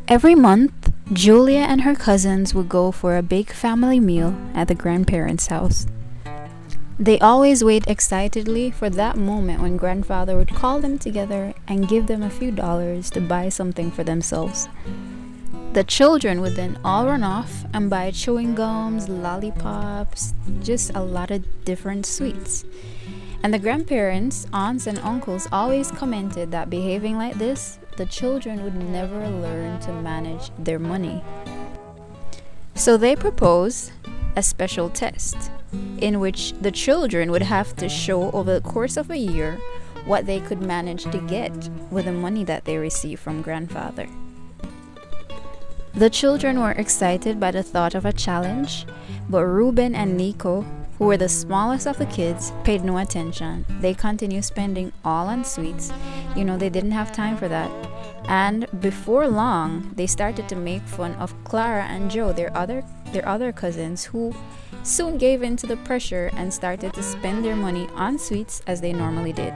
Every month, Julia and her cousins would go for a big family meal at the grandparents' house. They always wait excitedly for that moment when grandfather would call them together and give them a few dollars to buy something for themselves. The children would then all run off and buy chewing gums, lollipops, just a lot of different sweets. And the grandparents, aunts, and uncles always commented that behaving like this, the children would never learn to manage their money. So they proposed a special test in which the children would have to show over the course of a year what they could manage to get with the money that they received from grandfather. The children were excited by the thought of a challenge, but Ruben and Nico, who were the smallest of the kids, paid no attention. They continued spending all on sweets. They didn't have time for that. And before long, they started to make fun of Clara and Joe, their other cousins, who soon gave in to the pressure and started to spend their money on sweets as they normally did.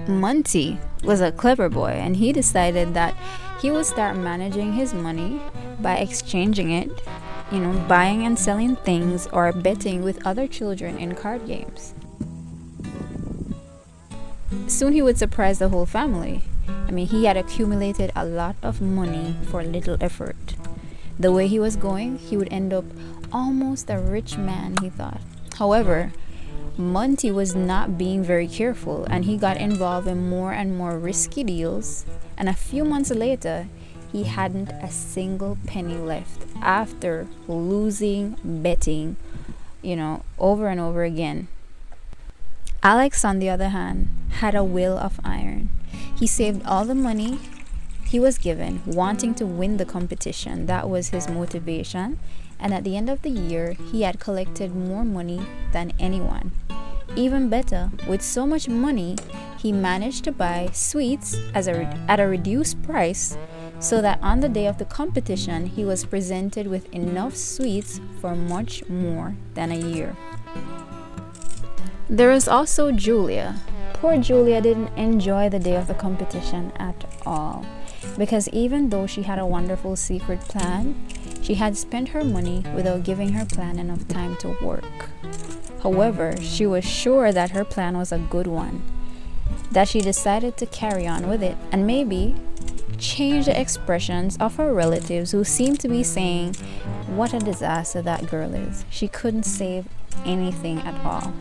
Monty was a clever boy, and he decided that he would start managing his money by exchanging it, buying and selling things or betting with other children in card games. Soon he would surprise the whole family. He had accumulated a lot of money for little effort. The way he was going, he would end up almost a rich man, he thought. However, Monty was not being very careful, and he got involved in more and more risky deals, and a few months later, he hadn't a single penny left after losing betting, over and over again. Alex, on the other hand, had a will of iron. He saved all the money he was given, wanting to win the competition. That was his motivation. And at the end of the year, he had collected more money than anyone. Even better, with so much money, he managed to buy sweets at a reduced price, so that on the day of the competition, he was presented with enough sweets for much more than a year. There was also Julia. Poor Julia didn't enjoy the day of the competition at all, because even though she had a wonderful secret plan, she had spent her money without giving her plan enough time to work. However, she was sure that her plan was a good one, that she decided to carry on with it and maybe change the expressions of her relatives, who seemed to be saying, "What a disaster that girl is. She couldn't save anything at all."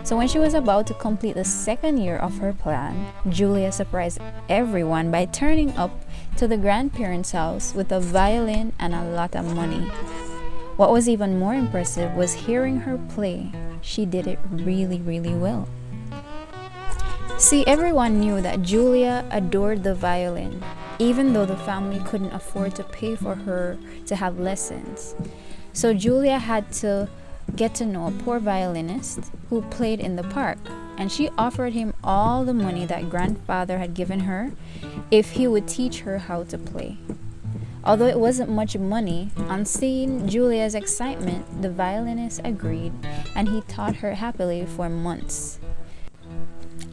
So when she was about to complete the second year of her plan, Julia surprised everyone by turning up to the grandparents' house with a violin and a lot of money. What was even more impressive was hearing her play. She did it really, really well. See, everyone knew that Julia adored the violin, even though the family couldn't afford to pay for her to have lessons. So Julia had to get to know a poor violinist who played in the park, and she offered him all the money that grandfather had given her if he would teach her how to play. Although it wasn't much money, on seeing Julia's excitement, the violinist agreed, and he taught her happily for months.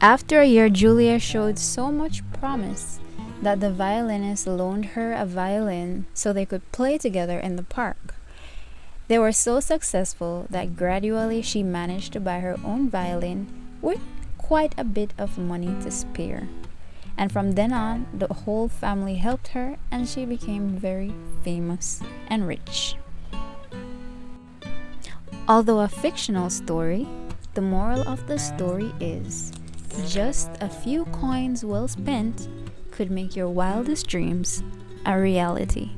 After a year, Julia showed so much promise that the violinist loaned her a violin so they could play together in the park. They were so successful that gradually she managed to buy her own violin with quite a bit of money to spare. And from then on, the whole family helped her, and she became very famous and rich. Although a fictional story, the moral of the story is just a few coins well spent could make your wildest dreams a reality.